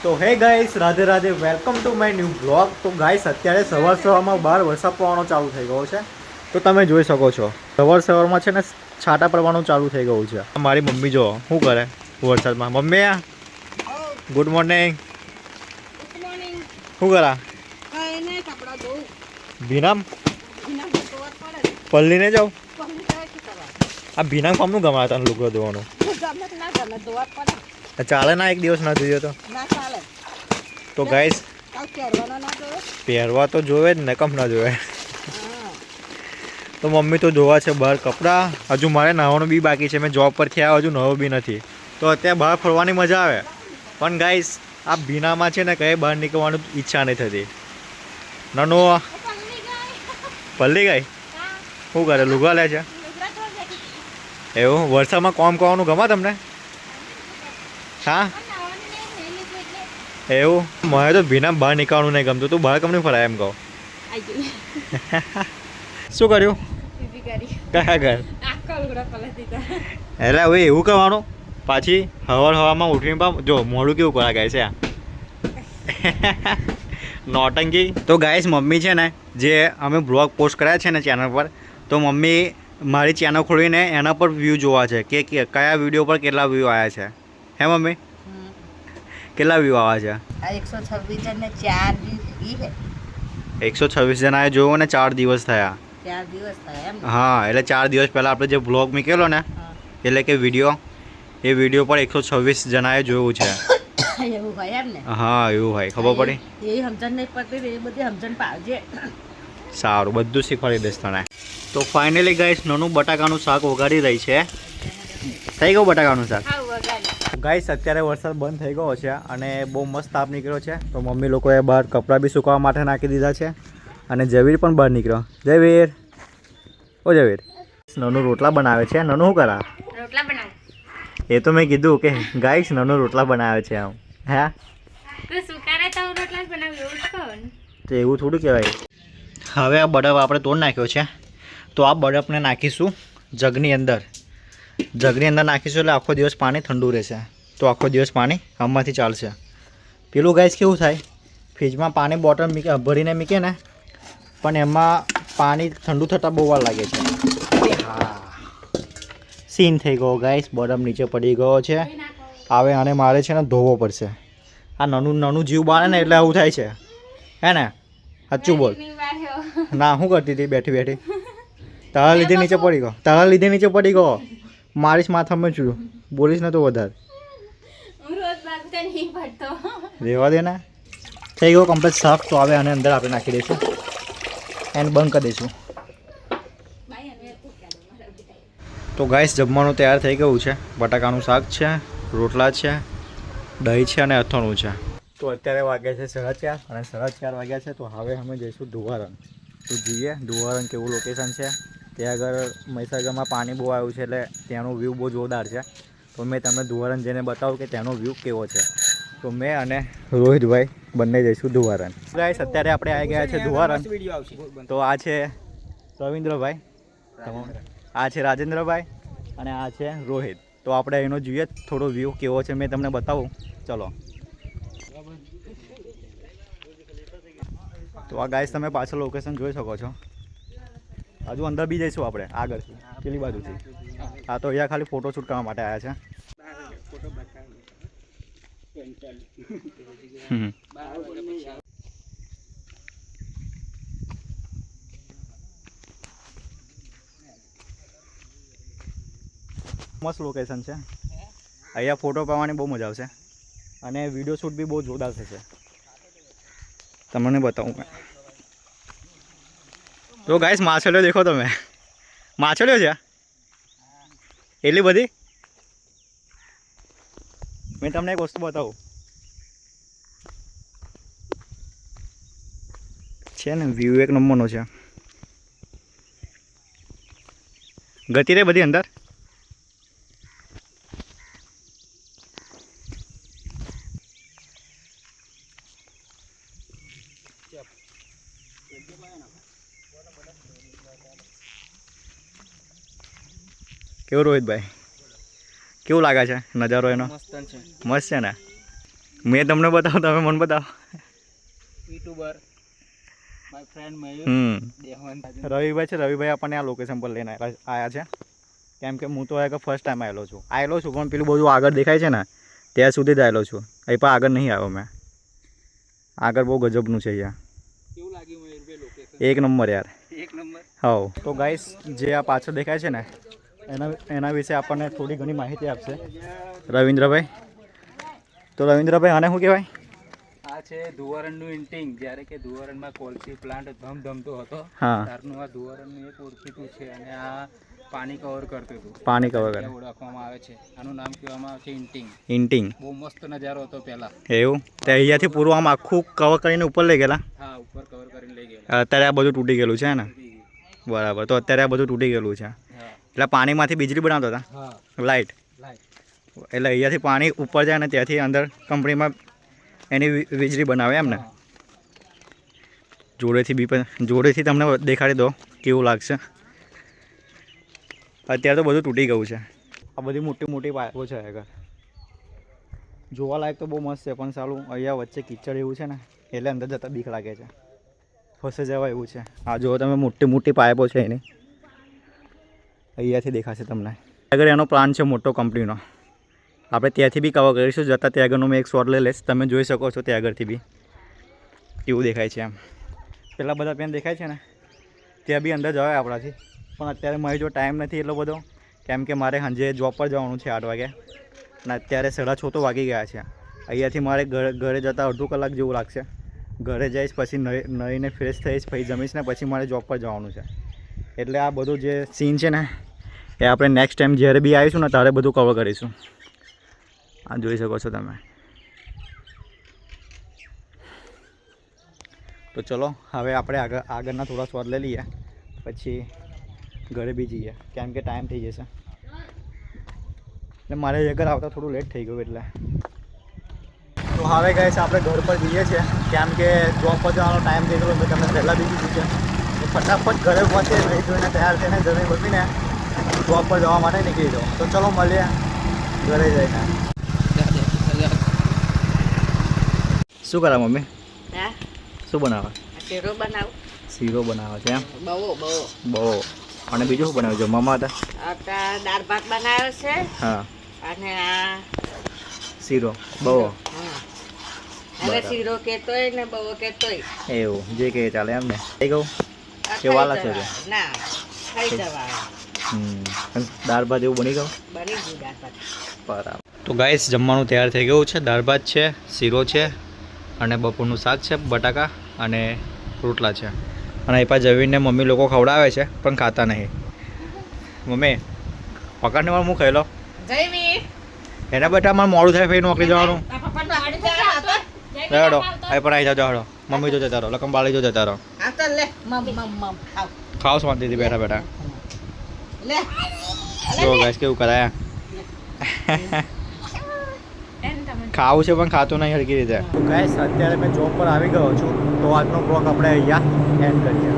તો હે guys, Radhe Radhe, welcome to my new blog. તો ગાઈસ અત્યારે સવારમાં બહાર વરસાદ પડવાનો ચાલુ થઈ ગયો છે. તો તમે જોઈ શકો છો સવારમાં છે ને છાંટા પડવાનું ચાલુ થઈ ગયું છે. મારી મમ્મી જો શું કરે વરસાદમાં. Mummy good morning. શું કરા ભીનામ પલ્લી ને જાઉં. આ ભીનામ કામનું ગમાડે તને લુગડો ધોવાનું? ચાલે ના, એક દિવસ ના જોઈએ તો ગાઈસ પહેરવા તો જોવે જ ને, કમ ના જોવે. તો મમ્મી તો જોવા છે બહાર કપડાં. હજુ મારે નહાવાનું બી બાકી છે. મેં જોબ પરથી આવ્યો, હજુ નવો બી નથી. તો અત્યારે બહાર ફરવાની મજા આવે, પણ ગાઈસ આ ભીનામાં છે ને કંઈ બહાર નીકળવાની ઈચ્છા નહીં થતી. નાનો પલ્લી ગઈ શું કરે? લુગડા લે છે એવું? વરસાદમાં કોમ કરવાનું ગમે તમને? હા એવું? મને તો ભીના બહાર નીકળવાનું નહીં ગમતું. તું બહાર કમ નહીં ફરાય એમ કહો. શું કર્યું? કયા ઘર? એટલે હવે એવું કરવાનું પાછી હવામાં ઉઠીને જો મોડું કેવું કરા ગાય છે આ નોટંકી. તો ગાઈસ મમ્મી છે ને, જે અમે બ્લોગ પોસ્ટ કર્યા છે ને ચેનલ પર, તો મમ્મી મારી ચેનલ ખોલીને એના પર વ્યૂ જોવા છે કે કયા વિડીયો પર કેટલા વ્યૂ આવ્યા છે. હે મમ્મી? કેટલા વ્યૂ આવ્યા છે? 126 જણાએ જોયો ને 4 દિવસ થયા. હા, એટલે 4 દિવસ પહેલાં આપણે જે બ્લોગ મૂકેલો ને, એટલે કે વિડીયો, એ વિડીયો પર 126 જણાએ જોયું છે. હા એવું હોય, ખબર પડી? સારું, બધું શીખવાડી દઈશ તને. તો ફાઇનલી ગાઈસ નાનું બટાકાનું શાક વઘારી રહી છે. થઈ ગયું બટાકાનું શાક? ગાઈસ અત્યારે વરસાદ બંધ થઈ ગયો છે અને બહુ મસ્ત તાપ નીકળ્યો છે. તો મમ્મી લોકોએ બહાર કપડાં બી સુકવવા માટે નાખી દીધા છે અને ઝવીર પણ બહાર નીકળ્યો. ઝવીર, ઓ ઝવીર, નાનું રોટલા બનાવે છે. નાનું શું કરા? રોટલા બનાવે. એ તો મેં કીધું કે ગાઈસ નાનું રોટલા બનાવે છે આમ. હે તો એવું થોડું કહેવાય. હવે આ બરફ આપણે તોડ નાખ્યો છે, તો આ બરફને નાખીશું જગની અંદર. જગની અંદર નાખીશું એટલે આખો દિવસ પાણી ઠંડુ રહેશે. તો આખો દિવસ પાણી આમાંથી ચાલશે. પેલું ગાઈસ કેવું થાય, ફ્રીજમાં પાણી બોટલ ભરીને મૂકે ને, પણ એમાં પાણી ઠંડુ થતાં બહુ વાર લાગે છે. હા, સીન થઈ ગયો ગાઈસ, બરફ નીચે પડી ગયો છે. હવે આને મારે છે ને ધોવો પડશે. આ નાનું જીવ બાળે ને એટલે આવું થાય છે, હે ને? સાચું બોલ. ના, શું કરતી હતી બેઠી બેઠી? તારા લીધે નીચે પડી ગયો. તારા લીધે નીચે પડી ગયો. મારીશ માથામાં છું, બોલીશ ને તો વધારે. રેવા દે ને. થઈ ગયો કમ્પ્લીટ સાફ. તો હવે આને અંદર આપણે નાખી દઈશું એન્ડ બંધ કરી દઈશું. તો ગાઈસ જમવાનું તૈયાર થઈ ગયું છે. બટાકાનું શાક છે, રોટલા છે, દહીં છે અને અથાણું છે. તો અત્યારે વાગ્યા છે 4:30 અને 4:30 વાગ્યા છે. તો હવે અમે જઈશું ધુવારન. તો જોઈએ ધુવારન કેવું લોકેશન છે. ત્યાં આગળ મહીસાગરમાં પાણી બહુ આવ્યું છે એટલે ત્યાંનું વ્યૂ બહુ જોરદાર છે. તો મેં તમને ધુવારન જઈને બતાવું કે ત્યાંનો વ્યૂ કેવો છે. તો મેં અને રોહિતભાઈ બંને જઈશું ધુવારન. ગાઈસ અત્યારે આપણે આવી ગયા છે ધુવારન. તો આ છે રવિન્દ્રભાઈ, આ છે રાજેન્દ્રભાઈ અને આ છે રોહિત. તો આપણે એનો જોઈએ થોડો વ્યૂ કેવો છે, મેં તમને બતાવું. ચલો. તો આ ગાઈસ તમે પાછળ લોકેશન જોઈ શકો છો. હજુ અંદર બી જઈશું આપણે આગળથી, પેલી બાજુથી. હા, તો અહીંયા ખાલી ફોટોશૂટ કરવા માટે આવ્યા છે. મસ્ત લોકેશન છે. અહીંયા ફોટો પાડવાની બહુ મજા આવશે અને વિડીયો શૂટ બી બહુ જોરદાર થશે. તમને બતાવું મેં. તો ગાઈસ માછલીઓ દેખો તમે. માછલીઓ છે એટલી બધી. મેં તમને એક વસ્તુ બતાવું છે ને, વ્યૂ એક નંબરનો છે. ગતિ રે બધી અંદર. કેવું રોહિતભાઈ, કેવું લાગે છે નજારો એનો? મસ્ત છે ને. મેં તમને બતાવો, તમે મને બતાવો. યુટ્યુબર માય ફ્રેન્ડ મયુર દેવાન. રવિભાઈ છે, રવિભાઈ આપણને આ લોકેશન પર લઈને આવ્યા છે. કેમ કે હું તો ફર્સ્ટ ટાઈમ આવેલો છું પણ પેલું બધું આગળ દેખાય છે ને ત્યાં સુધી જ આવેલો છું. અહીં પણ આગળ નહીં આવ્યો મેં. આગળ બહુ ગજબનું છે અહીંયા. કેવું લાગ્યું મયુરભાઈ લોકેશન? એક નંબર યાર, એક નંબર. હા. તો ગાઈસ જે આ પાછળ દેખાય છે ને એના વિશે આપણને થોડી ઘણી માહિતી આપશે રવિન્દ્રભાઈ. તો રવિન્દ્રભાઈ આને શું કહેવાય? આ છે ધુવારણનું ઇન્ટિંગ. જ્યારે કે ધુવારણમાં કોલસી પ્લાન્ટ ધમધમતો હતો, હા, ત્યારનું આ ધુવારણનું એક ઓળખીતું છે અને આ પાણી કવર કરતું હતું. પાણી કવર કરે ઓળખવામાં આવે છે. આનું નામ કહેવામાં આવે છે ઇન્ટિંગ. ઇન્ટિંગ. બહુ મસ્ત નજારો હતો પહેલા. એવું? તે અહીંયાથી પૂરું આમ આખું કવર કરીને ઉપર લઈ ગયેલા? હા, ઉપર કવર કરીને લઈ ગયેલા. અત્યારે આ બધું તૂટી ગયેલું છે ને? બરાબર. તો અત્યારે આ બધું તૂટી ગયેલું છે. એટલે પાણીમાંથી વીજળી બનાવતા હતા? હા, લાઇટ. એટલે અહીંયાથી પાણી ઉપર જાય અને ત્યાંથી અંદર કંપનીમાં એની વીજળી બનાવે એમ ને? જોડેથી તમને દેખાડી દો કેવું લાગશે. અત્યારે તો બધું તૂટી ગયું છે. આ બધી મોટી મોટી પાઇપો છે આગળ. જોવાલાયક તો બહુ મસ્ત છે પણ સાલું અહીંયા વચ્ચે કીચડ એવું છે ને એટલે અંદર જતાં બીક લાગે છે, ફસે જવા એવું છે. આ જુઓ તમે, મોટી મોટી પાઇપો છે એની. અહીંયાથી દેખાશે તમને. આગળ એનો પ્લાન છે મોટો કંપનીનો. આપણે ત્યાંથી બી કવર કરીશું. જતાં ત્યાં આગળનો મેં એક શોટ લઈ લઈશ. તમે જોઈ શકો છો ત્યાં આગળથી બી કેવું દેખાય છે એમ. પેલા બધા પેન દેખાય છે ને ત્યાં બી અંદર જવાય આપણાથી, પણ અત્યારે મારી જો ટાઈમ નથી એટલો બધો. કેમ કે મારે સાંજે જોબ પર જવાનું છે 8 વાગે અને અત્યારે 6:30 તો વાગી ગયા છે. અહીંયાથી મારે ઘરે જતાં અડધો કલાક જેવું લાગશે. ઘરે જઈશ, પછી નહીને ફ્રેશ થઈશ, પછી જમીશ ને પછી મારે જોબ પર જવાનું છે. એટલે આ બધું જે સીન છે ને એ આપણે નેક્સ્ટ ટાઈમ જ્યારે બી આવીશું ને ત્યારે બધું કવર કરીશું. આ જોઈ શકો છો તમે. તો ચલો હવે આપણે આગળના થોડા સ્વાદ લઈ લઈએ, પછી ઘરે બી જઈએ કેમ કે ટાઈમ થઈ જશે. એટલે મારે ઘર આવતા થોડું લેટ થઈ ગયું એટલે. તો હવે ગઈ છે આપણે ઘર પર જઈએ છીએ કેમ કે જોબ પર જવાનો ટાઈમ થઈ ગયો. તો તમે પહેલાં બી કીધું છે તો ફટાફટ ઘરે પહોંચે, નહીં જોઈને તૈયાર થઈને જમી બમીને જોબ પર જવા માટે નીકળી જાઓ. તો ચલો મળીએ ઘરે જઈને. શું કરે મમ્મી? શું બનાવે? શીરો બનાવ. શીરો બનાવે છે એમ? બહુ. અને બીજું શું બનાવ્યું? જમવામાં હતા દાળ ભાત બનાવ્યો છે. હા. અને આ શીરો બહુ. હવે શીરો કેતોય ને બહુ કેતોય એવું જે કે ચાલે એમ ને? થઈ ગયું કે વાલા છે? ના, ખાઈ જવા. દાળ ભાત એવું બની ગયું? બની ગયું દાળ ભાત. બરાબર. તો ગાઈસ જમવાનું તૈયાર થઈ ગયું છે. દાળ ભાત છે, શીરો છે અને બપોરનું શાક છે, બટાકા અને રોટલા છે. અને એ પાછા જવીને મમ્મી લોકો ખવડાવે છે પણ ખાતા નહીં. મમ્મી પકડને વાર હું ખાઈ લો. એના બેટા મારે મોડું થાય ફરી નોકરી જવાનું. રેડો અહીં પર આવી જાઓ. મમ્મી જો જતા રહો, લકમ બાળી જો જતા રહો. ખાઓ શાંતિથી બેઠા બેઠા. જો ગાઈસ કેવું કરાયા. ખાવું છે પણ ખાતું નહીં હરકી રીતે. ગાઈસ અત્યારે મેં જોબ પર આવી ગયો છું. તો આજનો બ્લોગ આપણે અહીંયા એન્ડ કરીએ.